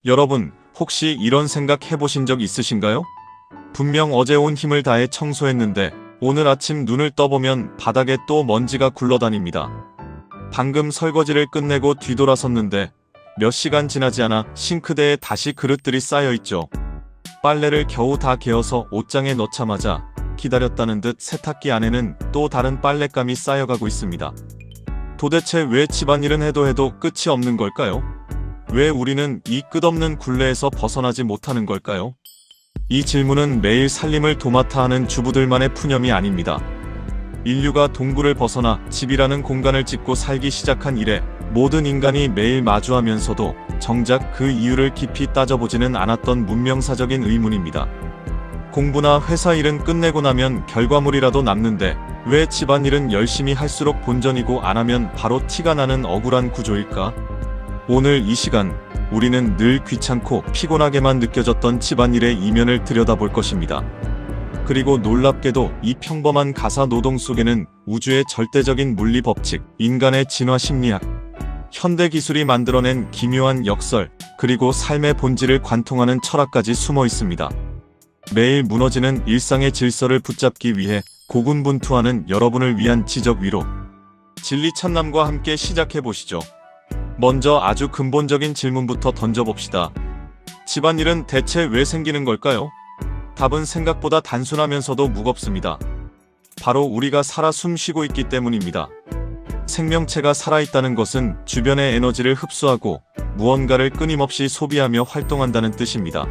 여러분, 혹시 이런 생각 해보신 적 있으신가요? 분명 어제 온 힘을 다해 청소했는데 오늘 아침 눈을 떠보면 바닥에 또 먼지가 굴러다닙니다. 방금 설거지를 끝내고 뒤돌아섰는데 몇 시간 지나지 않아 싱크대에 다시 그릇들이 쌓여있죠. 빨래를 겨우 다 개어서 옷장에 넣자마자 기다렸다는 듯 세탁기 안에는 또 다른 빨랫감이 쌓여가고 있습니다. 도대체 왜 집안일은 해도 끝이 없는 걸까요? 왜 우리는 이 끝없는 굴레에서 벗어나지 못하는 걸까요? 이 질문은 매일 살림을 도맡아 하는 주부들만의 푸념이 아닙니다. 인류가 동굴을 벗어나 집이라는 공간을 짓고 살기 시작한 이래 모든 인간이 매일 마주하면서도 정작 그 이유를 깊이 따져보지는 않았던 문명사적인 의문입니다. 공부나 회사 일은 끝내고 나면 결과물이라도 남는데 왜 집안일은 열심히 할수록 본전이고 안 하면 바로 티가 나는 억울한 구조일까? 오늘 이 시간 우리는 늘 귀찮고 피곤하게만 느껴졌던 집안일의 이면을 들여다볼 것입니다. 그리고 놀랍게도 이 평범한 가사 노동 속에는 우주의 절대적인 물리 법칙, 인간의 진화 심리학, 현대 기술이 만들어낸 기묘한 역설, 그리고 삶의 본질을 관통하는 철학까지 숨어 있습니다. 매일 무너지는 일상의 질서를 붙잡기 위해 고군분투하는 여러분을 위한 지적 위로, 진리 찾남과 함께 시작해보시죠. 먼저 아주 근본적인 질문부터 던져봅시다. 집안일은 대체 왜 생기는 걸까요? 답은 생각보다 단순하면서도 무겁습니다. 바로 우리가 살아 숨쉬고 있기 때문입니다. 생명체가 살아있다는 것은 주변의 에너지를 흡수하고 무언가를 끊임없이 소비하며 활동한다는 뜻입니다.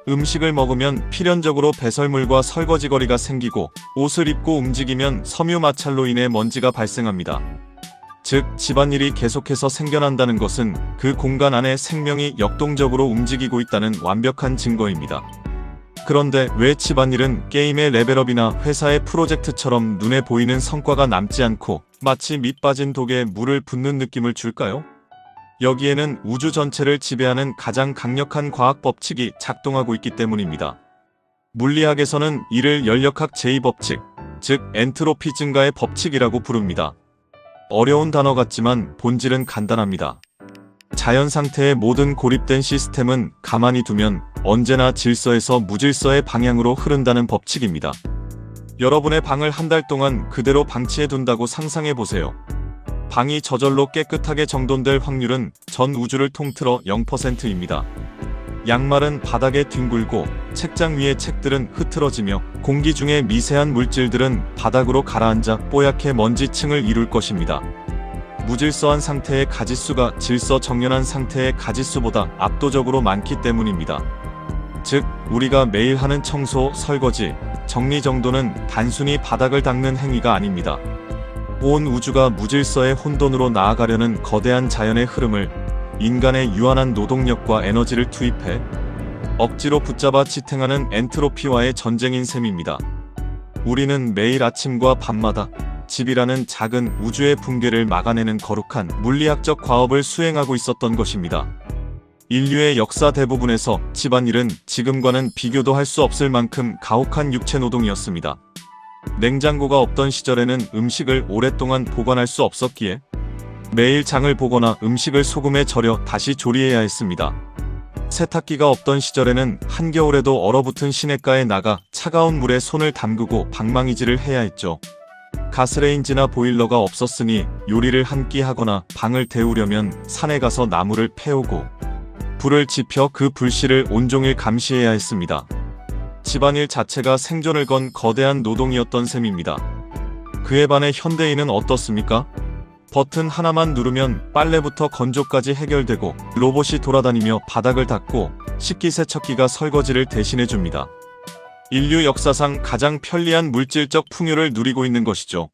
음식을 먹으면 필연적으로 배설물과 설거지거리가 생기고 옷을 입고 움직이면 섬유 마찰로 인해 먼지가 발생합니다. 즉, 집안일이 계속해서 생겨난다는 것은 그 공간 안에 생명이 역동적으로 움직이고 있다는 완벽한 증거입니다. 그런데 왜 집안일은 게임의 레벨업이나 회사의 프로젝트처럼 눈에 보이는 성과가 남지 않고 마치 밑 빠진 독에 물을 붓는 느낌을 줄까요? 여기에는 우주 전체를 지배하는 가장 강력한 과학 법칙이 작동하고 있기 때문입니다. 물리학에서는 이를 연력학 제2법칙, 즉 엔트로피 증가의 법칙이라고 부릅니다. 어려운 단어 같지만 본질은 간단합니다. 자연 상태의 모든 고립된 시스템은 가만히 두면 언제나 질서에서 무질서의 방향으로 흐른다는 법칙입니다. 여러분의 방을 한 달 동안 그대로 방치해 둔다고 상상해 보세요. 방이 저절로 깨끗하게 정돈될 확률은 전 우주를 통틀어 0%입니다. 양말은 바닥에 뒹굴고 책장 위의 책들은 흐트러지며 공기 중의 미세한 물질들은 바닥으로 가라앉아 뽀얗게 먼지층을 이룰 것입니다. 무질서한 상태의 가짓수가 질서정연한 상태의 가짓수보다 압도적으로 많기 때문입니다. 즉, 우리가 매일 하는 청소, 설거지, 정리정돈은 단순히 바닥을 닦는 행위가 아닙니다. 온 우주가 무질서의 혼돈으로 나아가려는 거대한 자연의 흐름을 인간의 유한한 노동력과 에너지를 투입해 억지로 붙잡아 지탱하는 엔트로피와의 전쟁인 셈입니다. 우리는 매일 아침과 밤마다 집이라는 작은 우주의 붕괴를 막아내는 거룩한 물리학적 과업을 수행하고 있었던 것입니다. 인류의 역사 대부분에서 집안일은 지금과는 비교도 할 수 없을 만큼 가혹한 육체노동이었습니다. 냉장고가 없던 시절에는 음식을 오랫동안 보관할 수 없었기에 매일 장을 보거나 음식을 소금에 절여 다시 조리해야 했습니다. 세탁기가 없던 시절에는 한겨울에도 얼어붙은 시냇가에 나가 차가운 물에 손을 담그고 방망이질을 해야 했죠. 가스레인지나 보일러가 없었으니 요리를 한 끼 하거나 방을 데우려면 산에 가서 나무를 패오고 불을 지펴 그 불씨를 온종일 감시해야 했습니다. 집안일 자체가 생존을 건 거대한 노동이었던 셈입니다. 그에 반해 현대인은 어떻습니까? 버튼 하나만 누르면 빨래부터 건조까지 해결되고 로봇이 돌아다니며 바닥을 닦고 식기세척기가 설거지를 대신해줍니다. 인류 역사상 가장 편리한 물질적 풍요를 누리고 있는 것이죠.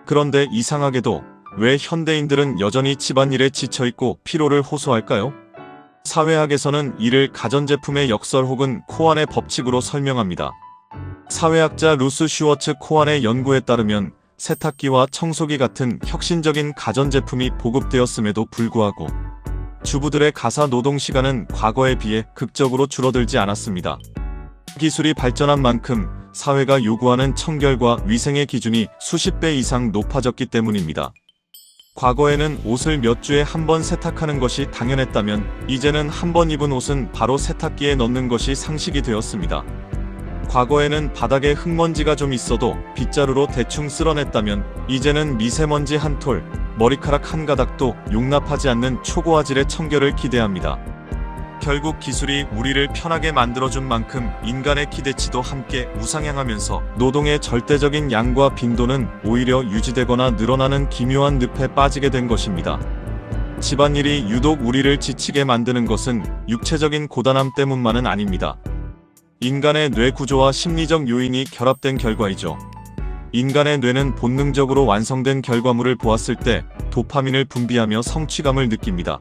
그런데 이상하게도 왜 현대인들은 여전히 집안일에 지쳐있고 피로를 호소할까요? 사회학에서는 이를 가전제품의 역설 혹은 코안의 법칙으로 설명합니다. 사회학자 루스 슈워츠 코안의 연구에 따르면 세탁기와 청소기 같은 혁신적인 가전제품이 보급되었음에도 불구하고 주부들의 가사 노동 시간은 과거에 비해 극적으로 줄어들지 않았습니다. 기술이 발전한 만큼 사회가 요구하는 청결과 위생의 기준이 수십 배 이상 높아졌기 때문입니다. 과거에는 옷을 몇 주에 한 번 세탁하는 것이 당연했다면 이제는 한 번 입은 옷은 바로 세탁기에 넣는 것이 상식이 되었습니다. 과거에는 바닥에 흙먼지가 좀 있어도 빗자루로 대충 쓸어냈다면 이제는 미세먼지 한 톨, 머리카락 한 가닥도 용납하지 않는 초고화질의 청결을 기대합니다. 결국 기술이 우리를 편하게 만들어준 만큼 인간의 기대치도 함께 우상향하면서 노동의 절대적인 양과 빈도는 오히려 유지되거나 늘어나는 기묘한 늪에 빠지게 된 것입니다. 집안일이 유독 우리를 지치게 만드는 것은 육체적인 고단함 때문만은 아닙니다. 인간의 뇌 구조와 심리적 요인이 결합된 결과이죠. 인간의 뇌는 본능적으로 완성된 결과물을 보았을 때 도파민을 분비하며 성취감을 느낍니다.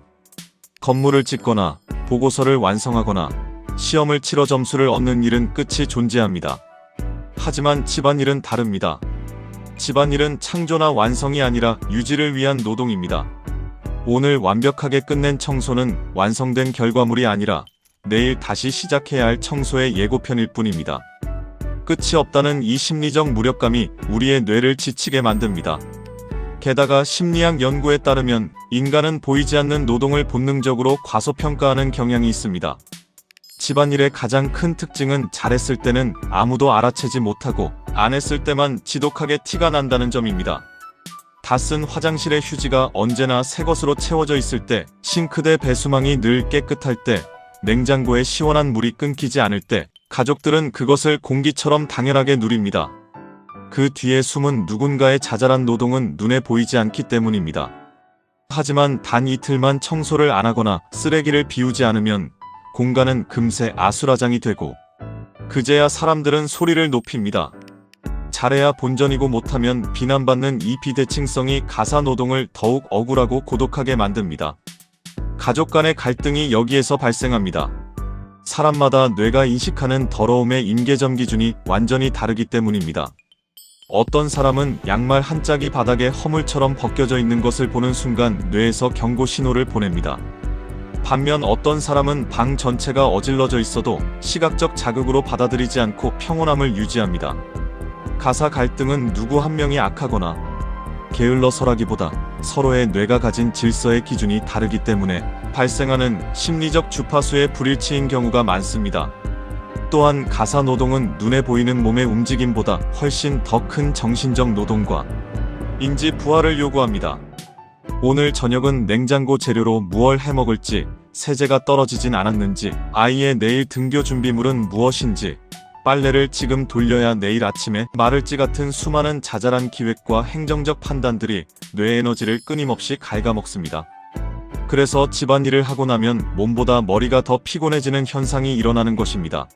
건물을 짓거나 보고서를 완성하거나 시험을 치러 점수를 얻는 일은 끝이 존재합니다. 하지만 집안일은 다릅니다. 집안일은 창조나 완성이 아니라 유지를 위한 노동입니다. 오늘 완벽하게 끝낸 청소는 완성된 결과물이 아니라 내일 다시 시작해야 할 청소의 예고편일 뿐입니다. 끝이 없다는 이 심리적 무력감이 우리의 뇌를 지치게 만듭니다. 게다가 심리학 연구에 따르면 인간은 보이지 않는 노동을 본능적으로 과소평가하는 경향이 있습니다. 집안일의 가장 큰 특징은 잘했을 때는 아무도 알아채지 못하고 안 했을 때만 지독하게 티가 난다는 점입니다. 다 쓴 화장실의 휴지가 언제나 새 것으로 채워져 있을 때, 싱크대 배수망이 늘 깨끗할 때, 냉장고에 시원한 물이 끊기지 않을 때 가족들은 그것을 공기처럼 당연하게 누립니다. 그 뒤에 숨은 누군가의 자잘한 노동은 눈에 보이지 않기 때문입니다. 하지만 단 이틀만 청소를 안 하거나 쓰레기를 비우지 않으면 공간은 금세 아수라장이 되고 그제야 사람들은 소리를 높입니다. 잘해야 본전이고 못하면 비난받는 이 비대칭성이 가사노동을 더욱 억울하고 고독하게 만듭니다. 가족 간의 갈등이 여기에서 발생합니다. 사람마다 뇌가 인식하는 더러움의 임계점 기준이 완전히 다르기 때문입니다. 어떤 사람은 양말 한 짝이 바닥에 허물처럼 벗겨져 있는 것을 보는 순간 뇌에서 경고 신호를 보냅니다. 반면 어떤 사람은 방 전체가 어질러져 있어도 시각적 자극으로 받아들이지 않고 평온함을 유지합니다. 가사 갈등은 누구 한 명이 악하거나 게을러서라기보다 서로의 뇌가 가진 질서의 기준이 다르기 때문에 발생하는 심리적 주파수의 불일치인 경우가 많습니다. 또한 가사 노동은 눈에 보이는 몸의 움직임보다 훨씬 더 큰 정신적 노동과 인지 부하를 요구합니다. 오늘 저녁은 냉장고 재료로 무얼 해먹을지, 세제가 떨어지진 않았는지, 아이의 내일 등교 준비물은 무엇인지, 빨래를 지금 돌려야 내일 아침에 마를지 같은 수많은 자잘한 기획과 행정적 판단들이 뇌 에너지를 끊임없이 갉아먹습니다. 그래서 집안일을 하고 나면 몸보다 머리가 더 피곤해지는 현상이 일어나는 것입니다.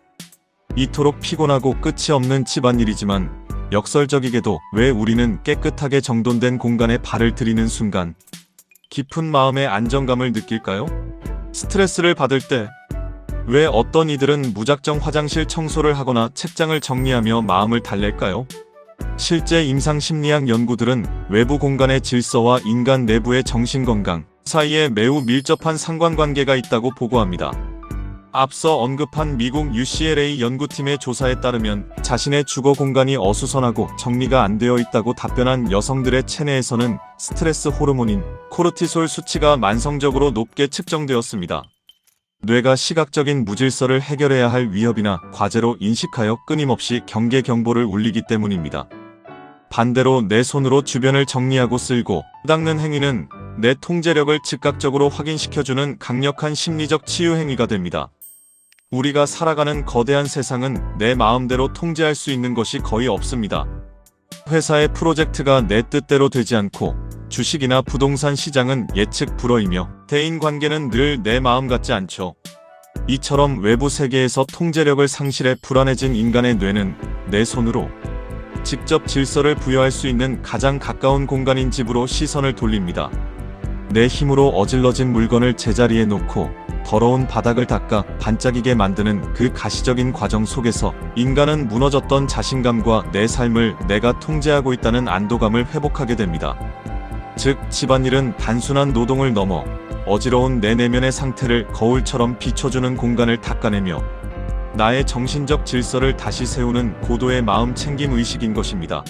이토록 피곤하고 끝이 없는 집안일이지만 역설적이게도 왜 우리는 깨끗하게 정돈된 공간에 발을 들이는 순간 깊은 마음의 안정감을 느낄까요? 스트레스를 받을 때 왜 어떤 이들은 무작정 화장실 청소를 하거나 책장을 정리하며 마음을 달랠까요? 실제 임상심리학 연구들은 외부 공간의 질서와 인간 내부의 정신건강 사이에 매우 밀접한 상관관계가 있다고 보고합니다. 앞서 언급한 미국 UCLA 연구팀의 조사에 따르면 자신의 주거 공간이 어수선하고 정리가 안 되어 있다고 답변한 여성들의 체내에서는 스트레스 호르몬인 코르티솔 수치가 만성적으로 높게 측정되었습니다. 뇌가 시각적인 무질서를 해결해야 할 위협이나 과제로 인식하여 끊임없이 경계 경보를 울리기 때문입니다. 반대로 내 손으로 주변을 정리하고 쓸고 닦는 행위는 내 통제력을 즉각적으로 확인시켜주는 강력한 심리적 치유 행위가 됩니다. 우리가 살아가는 거대한 세상은 내 마음대로 통제할 수 있는 것이 거의 없습니다. 회사의 프로젝트가 내 뜻대로 되지 않고 주식이나 부동산 시장은 예측 불허이며 대인관계는 늘 내 마음 같지 않죠. 이처럼 외부 세계에서 통제력을 상실해 불안해진 인간의 뇌는 내 손으로 직접 질서를 부여할 수 있는 가장 가까운 공간인 집으로 시선을 돌립니다. 내 힘으로 어질러진 물건을 제자리에 놓고 더러운 바닥을 닦아 반짝이게 만드는 그 가시적인 과정 속에서 인간은 무너졌던 자신감과 내 삶을 내가 통제하고 있다는 안도감을 회복하게 됩니다. 즉, 집안일은 단순한 노동을 넘어 어지러운 내 내면의 상태를 거울처럼 비춰주는 공간을 닦아내며 나의 정신적 질서를 다시 세우는 고도의 마음 챙김 의식인 것입니다.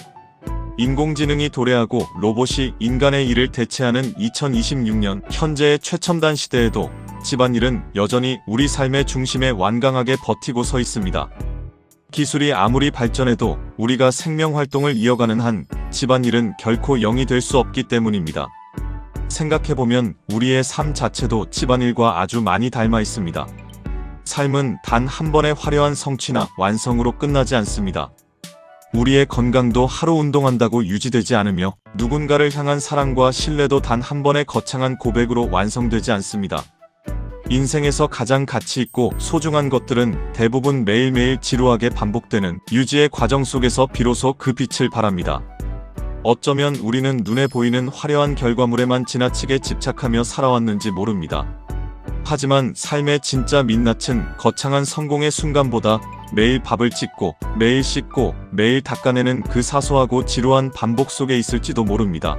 인공지능이 도래하고 로봇이 인간의 일을 대체하는 2026년 현재의 최첨단 시대에도 집안일은 여전히 우리 삶의 중심에 완강하게 버티고 서 있습니다. 기술이 아무리 발전해도 우리가 생명활동을 이어가는 한 집안일은 결코 0이 될 수 없기 때문입니다. 생각해보면 우리의 삶 자체도 집안일과 아주 많이 닮아 있습니다. 삶은 단 한 번의 화려한 성취나 완성으로 끝나지 않습니다. 우리의 건강도 하루 운동한다고 유지되지 않으며 누군가를 향한 사랑과 신뢰도 단 한 번의 거창한 고백으로 완성되지 않습니다. 인생에서 가장 가치 있고 소중한 것들은 대부분 매일매일 지루하게 반복되는 유지의 과정 속에서 비로소 그 빛을 발합니다. 어쩌면 우리는 눈에 보이는 화려한 결과물에만 지나치게 집착하며 살아왔는지 모릅니다. 하지만 삶의 진짜 민낯은 거창한 성공의 순간보다 매일 밥을 짓고 매일 씻고 매일 닦아내는 그 사소하고 지루한 반복 속에 있을지도 모릅니다.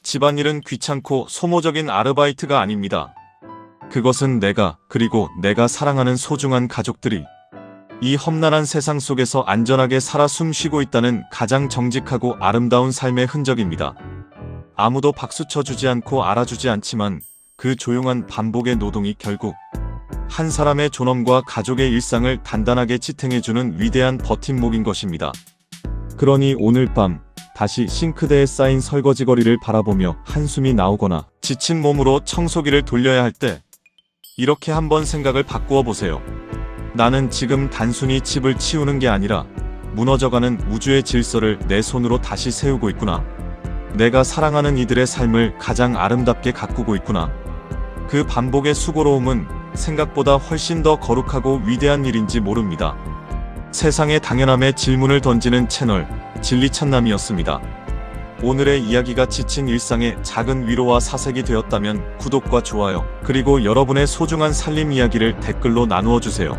집안일은 귀찮고 소모적인 아르바이트가 아닙니다. 그것은 그리고 내가 사랑하는 소중한 가족들이 이 험난한 세상 속에서 안전하게 살아 숨쉬고 있다는 가장 정직하고 아름다운 삶의 흔적입니다. 아무도 박수 쳐주지 않고 알아주지 않지만 그 조용한 반복의 노동이 결국 한 사람의 존엄과 가족의 일상을 단단하게 지탱해주는 위대한 버팀목인 것입니다. 그러니 오늘 밤 다시 싱크대에 쌓인 설거지거리를 바라보며 한숨이 나오거나 지친 몸으로 청소기를 돌려야 할 때 이렇게 한번 생각을 바꾸어 보세요. 나는 지금 단순히 집을 치우는 게 아니라 무너져가는 우주의 질서를 내 손으로 다시 세우고 있구나. 내가 사랑하는 이들의 삶을 가장 아름답게 가꾸고 있구나. 그 반복의 수고로움은 생각보다 훨씬 더 거룩하고 위대한 일인지 모릅니다. 세상의 당연함에 질문을 던지는 채널 진리찬남이었습니다. 오늘의 이야기가 지친 일상의 작은 위로와 사색이 되었다면 구독과 좋아요, 그리고 여러분의 소중한 살림 이야기를 댓글로 나누어 주세요.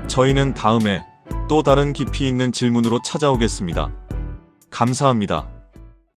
저희는 다음에 또 다른 깊이 있는 질문으로 찾아오겠습니다. 감사합니다.